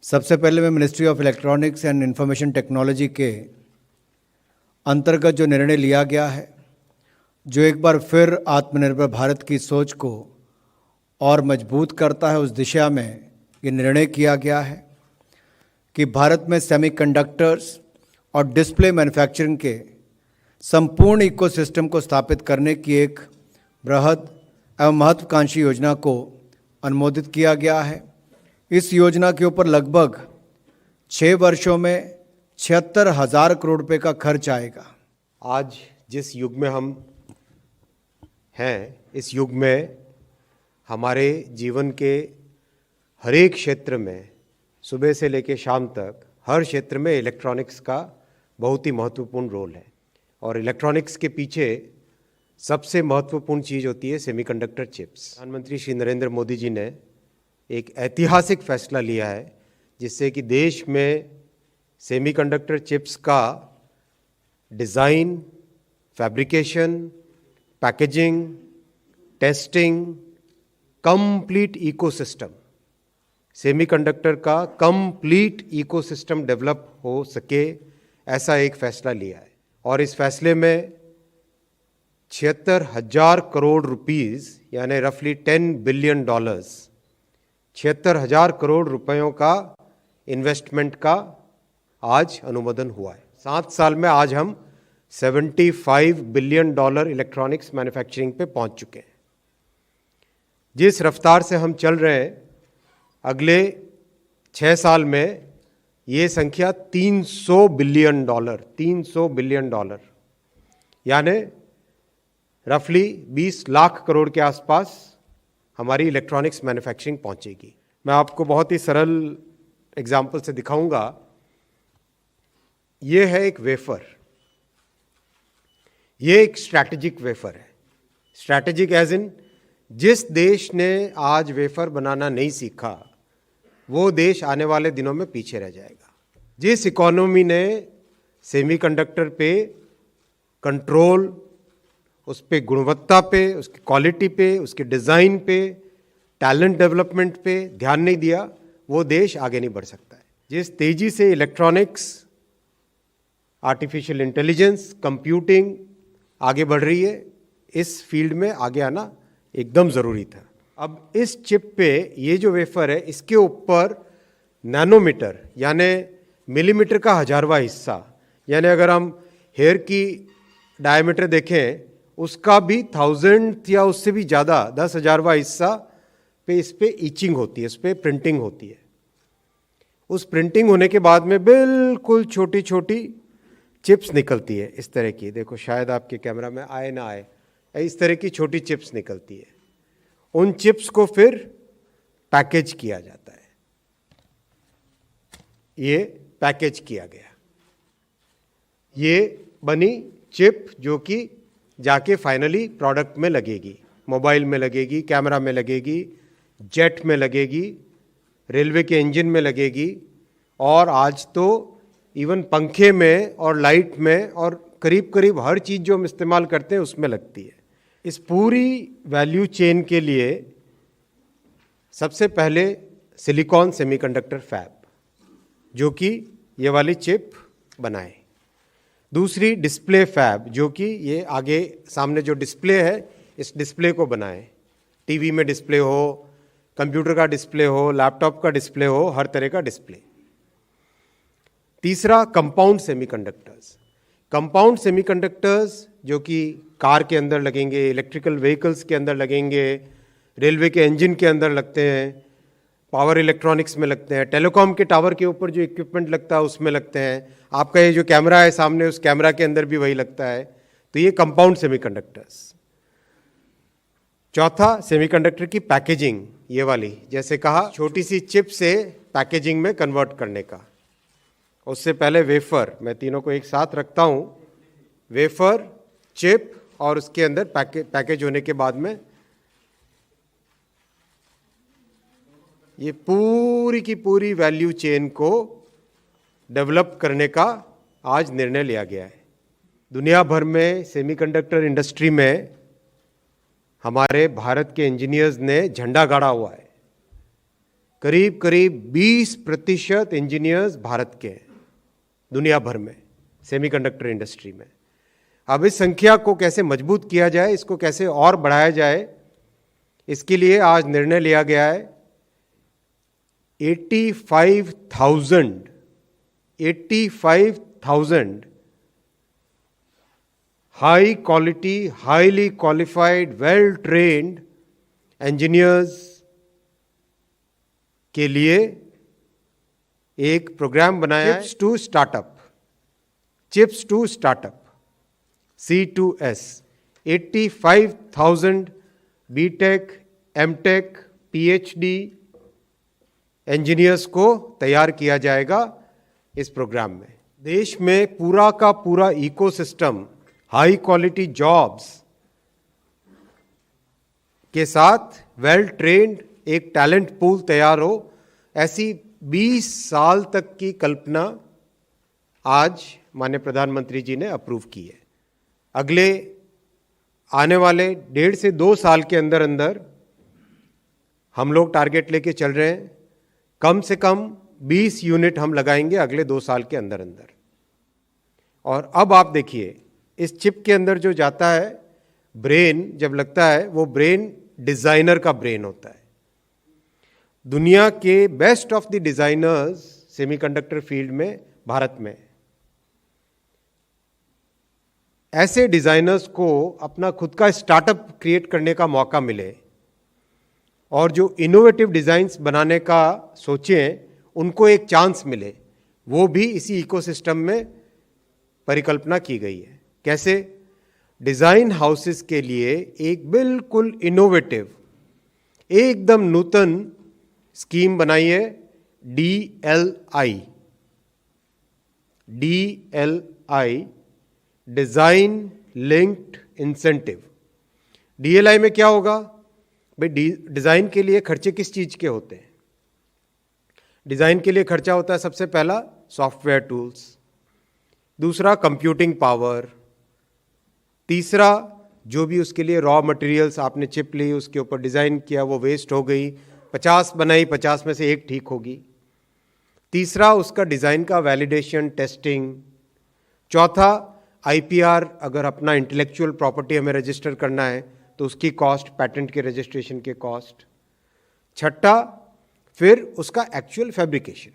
सबसे पहले मैं ministry of electronics and information technology के अंतर्गत जो निर्णय लिया गया है, जो एक बार फिर आत्मनिर्भर भारत की सोच को और मजबूत करता है, उस दिशा में ये निर्णय किया गया है कि भारत में सेमीकंडक्टर्स और डिस्प्ले मैन्युफैक्चरिंग के संपूर्ण इकोसिस्टम को स्थापित करने की एक बृहद एवं महत्वाकांक्षी योजना को अनुमोदित किया गया है। इस योजना के ऊपर लगभग 6 वर्षों में 76,000 करोड़ रुपए का खर्च आएगा। आज जिस युग में हम हैं, इस युग में हमारे जीवन के हर एक क्षेत्र में सुबह से लेकर शाम तक हर क्षेत्र में इलेक्ट्रॉनिक्स का बहुत ही महत्वपूर्ण रोल है। और इलेक्ट्रॉनिक्स के पीछे सबसे महत्वपूर्ण चीज़ होती है सेमीकंडक्टर चिप्स। प्रधानमंत्री श्री नरेंद्र मोदी जी ने एक ऐतिहासिक फैसला लिया है जिससे कि देश में सेमीकंडक्टर चिप्स का design, fabrication, packaging, testing, complete ecosystem, semiconductor का कंप्लीट इकोसिस्टम डेवलप हो सके, ऐसा एक फैसला लिया है। और इस फैसले में 76,000 करोड़ रुपीस यानी रफली $10 बिलियन, 76,000 करोड़ रुपयों का इन्वेस्टमेंट का आज अनुमोदन हुआ है। 7 साल में आज हम $75 बिलियन इलेक्ट्रॉनिक्स मैन्युफैक्चरिंग पे पहुंच चुके हैं। जिस रफ्तार से हम चल रहे हैं, अगले 6 साल में ये संख्या $300 बिलियन, $300 बिलियन यानी रफली 20 लाख करोड़ के आसपास हमारी इलेक्ट्रॉनिक्स मैन्युफैक्चरिंग पहुंचेगी। मैं आपको बहुत ही सरल एग्जाम्पल से दिखाऊंगा। ये है एक वेफर, ये एक स्ट्रैटेजिक वेफर है। स्ट्रैटेजिक एज इन, जिस देश ने आज वेफर बनाना नहीं सीखा वो देश आने वाले दिनों में पीछे रह जाएगा। जिस इकोनॉमी ने सेमीकंडक्टर पे कंट्रोल, उस पे गुणवत्ता पे, उसकी क्वालिटी पे, उसके डिज़ाइन पे, टैलेंट डेवलपमेंट पे ध्यान नहीं दिया, वो देश आगे नहीं बढ़ सकता है। जिस तेजी से इलेक्ट्रॉनिक्स, आर्टिफिशियल इंटेलिजेंस, कंप्यूटिंग आगे बढ़ रही है, इस फील्ड में आगे आना एकदम ज़रूरी था। अब इस चिप पे ये जो वेफर है, इसके ऊपर नैनोमीटर यानी मिलीमीटर का 1000वां हिस्सा, यानी अगर हम हेयर की डायमीटर देखें उसका भी 1000 या उससे भी ज़्यादा 10,000वां हिस्सा पे इस पे ईचिंग होती है, इस पे प्रिंटिंग होती है। उस प्रिंटिंग होने के बाद में बिल्कुल छोटी छोटी चिप्स निकलती है इस तरह की। देखो, शायद आपके कैमरा में आए ना आए, इस तरह की छोटी चिप्स निकलती है। उन चिप्स को फिर पैकेज किया जाता है। ये पैकेज किया गया, ये बनी चिप जो कि जाके फाइनली प्रोडक्ट में लगेगी, मोबाइल में लगेगी, कैमरा में लगेगी, जेट में लगेगी, रेलवे के इंजन में लगेगी, और आज तो इवन पंखे में और लाइट में और करीब करीब हर चीज़ जो हम इस्तेमाल करते हैं उसमें लगती है। इस पूरी वैल्यू चेन के लिए सबसे पहले सिलिकॉन सेमीकंडक्टर फैब, जो कि ये वाली चिप बनाए। दूसरी डिस्प्ले फैब, जो कि ये आगे सामने जो डिस्प्ले है, इस डिस्प्ले को बनाए। टीवी में डिस्प्ले हो, कंप्यूटर का डिस्प्ले हो, लैपटॉप का डिस्प्ले हो, हर तरह का डिस्प्ले। तीसरा कंपाउंड सेमीकंडक्टर्स। कंपाउंड सेमीकंडक्टर्स जो कि कार के अंदर लगेंगे, इलेक्ट्रिकल व्हीकल्स के अंदर लगेंगे, रेलवे के इंजन के अंदर लगते हैं, पावर इलेक्ट्रॉनिक्स में लगते हैं, टेलीकॉम के टावर के ऊपर जो इक्विपमेंट लगता है उसमें लगते हैं, आपका ये जो कैमरा है सामने, उस कैमरा के अंदर भी वही लगता है। तो ये कंपाउंड सेमीकंडक्टर्स। चौथा, सेमीकंडक्टर की पैकेजिंग, ये वाली, जैसे कहा छोटी सी चिप से पैकेजिंग में कन्वर्ट करने का। उससे पहले वेफर, मैं तीनों को एक साथ रखता हूँ, वेफर, चिप और उसके अंदर पैकेज होने के बाद में ये पूरी की पूरी वैल्यू चेन को डेवलप करने का आज निर्णय लिया गया है। दुनिया भर में सेमीकंडक्टर इंडस्ट्री में हमारे भारत के इंजीनियर्स ने झंडा गाड़ा हुआ है करीब करीब 20% इंजीनियर्स भारत के हैं दुनिया भर में सेमीकंडक्टर इंडस्ट्री में। अब इस संख्या को कैसे मजबूत किया जाए, इसको कैसे और बढ़ाया जाए, इसके लिए आज निर्णय लिया गया है 85,000 high quality, highly qualified, well trained engineers के लिए एक प्रोग्राम बनाया है, chips to startup C2S। 85,000 BTech, MTech, PhD engineers को तैयार किया जाएगा इस प्रोग्राम में। देश में पूरा का पूरा इकोसिस्टम हाई क्वालिटी जॉब्स के साथ वेल ट्रेन्ड एक टैलेंट पूल तैयार हो, ऐसी 20 साल तक की कल्पना आज माननीय प्रधानमंत्री जी ने अप्रूव की है। अगले आने वाले 1.5 से 2 साल के अंदर अंदर हम लोग टारगेट लेके चल रहे हैं, कम से कम 20 यूनिट हम लगाएंगे अगले 2 साल के अंदर अंदर। और अब आप देखिए, इस चिप के अंदर जो जाता है ब्रेन, जब लगता है वो ब्रेन डिजाइनर का ब्रेन होता है। दुनिया के best of the designers semiconductor field में भारत में। ऐसे डिजाइनर्स को अपना खुद का स्टार्टअप क्रिएट करने का मौका मिले और जो इनोवेटिव डिजाइन्स बनाने का सोचें, उनको एक चांस मिले, वो भी इसी इकोसिस्टम में परिकल्पना की गई है। कैसे? डिजाइन हाउसेस के लिए एक बिल्कुल इनोवेटिव, एकदम नूतन स्कीम बनाई है DLI, design linked incentive. DLI में क्या होगा भाई? डिजाइन के लिए खर्चे किस चीज के होते हैं? डिजाइन के लिए खर्चा होता है सबसे पहला सॉफ्टवेयर टूल्स, दूसरा कंप्यूटिंग पावर, तीसरा जो भी उसके लिए रॉ मटेरियल्स, आपने चिप ली, उसके ऊपर डिजाइन किया, वो वेस्ट हो गई, 50 बनाई, 50 में से एक ठीक होगी। तीसरा उसका डिजाइन का वैलिडेशन, टेस्टिंग। चौथा IPR, अगर अपना इंटेलेक्चुअल प्रॉपर्टी हमें रजिस्टर करना है तो उसकी कॉस्ट, पैटेंट के रजिस्ट्रेशन के कॉस्ट। छठा फिर उसका एक्चुअल फैब्रिकेशन।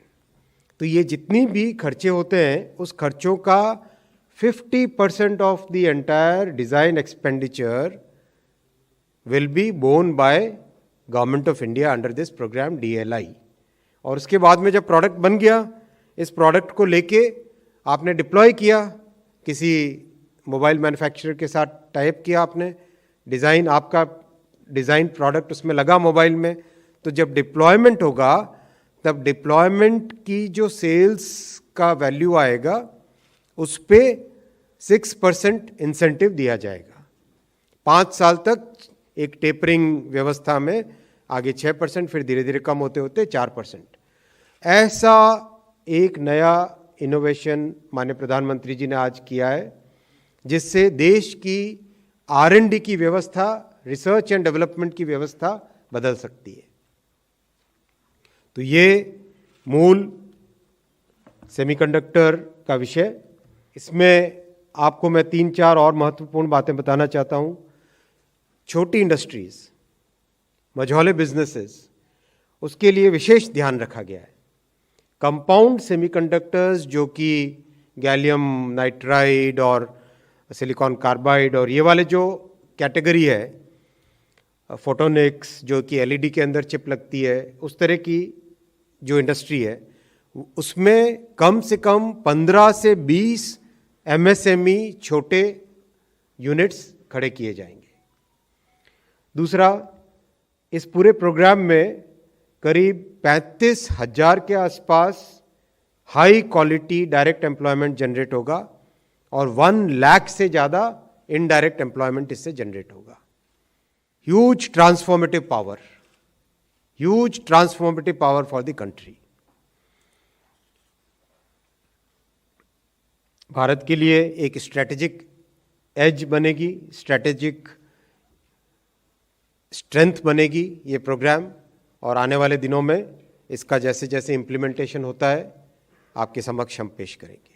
तो ये जितनी भी खर्चे होते हैं, उस खर्चों का 50% of the entire design expenditure will be borne by government of India under this programme DLI। और उसके बाद में जब प्रोडक्ट बन गया, इस प्रोडक्ट को लेके आपने डिप्लॉय किया, किसी मोबाइल मैन्युफैक्चरर के साथ टाइप किया आपने, डिज़ाइन, आपका डिज़ाइन प्रोडक्ट उसमें लगा मोबाइल में, तो जब डिप्लॉयमेंट होगा तब डिप्लॉयमेंट की जो सेल्स का वैल्यू आएगा उस पे 6% इंसेंटिव दिया जाएगा। 5 साल तक एक टेपरिंग व्यवस्था में, आगे 6%, फिर धीरे धीरे कम होते होते 4%। ऐसा एक नया इनोवेशन माननीय प्रधानमंत्री जी ने आज किया है, जिससे देश की R&D की व्यवस्था, रिसर्च एंड डेवलपमेंट की व्यवस्था बदल सकती है। तो ये मूल सेमीकंडक्टर का विषय। इसमें आपको मैं 3-4 और महत्वपूर्ण बातें बताना चाहता हूं। छोटी इंडस्ट्रीज, मझौले बिजनेसेस, उसके लिए विशेष ध्यान रखा गया है। कंपाउंड सेमीकंडक्टर्स, जो कि गैलियम नाइट्राइड और सिलिकॉन कार्बाइड और ये वाले जो कैटेगरी है, फोटोनिक्स जो कि LED के अंदर चिप लगती है, उस तरह की जो इंडस्ट्री है, उसमें कम से कम 15 से 20 MSME छोटे यूनिट्स खड़े किए जाएंगे। दूसरा, इस पूरे प्रोग्राम में करीब 35,000 के आसपास high quality direct employment generate होगा और 1 लाख से ज़्यादा इनडायरेक्ट एम्प्लॉयमेंट इससे जनरेट होगा। Huge transformative power for the country. Bharat के लिए एक स्ट्रैटेजिक एज बनेगी, स्ट्रैटेजिक स्ट्रेंथ बनेगी ये प्रोग्राम, और आने वाले दिनों में इसका जैसे जैसे इम्प्लीमेंटेशन होता है आपके समक्ष हम पेश करेंगे।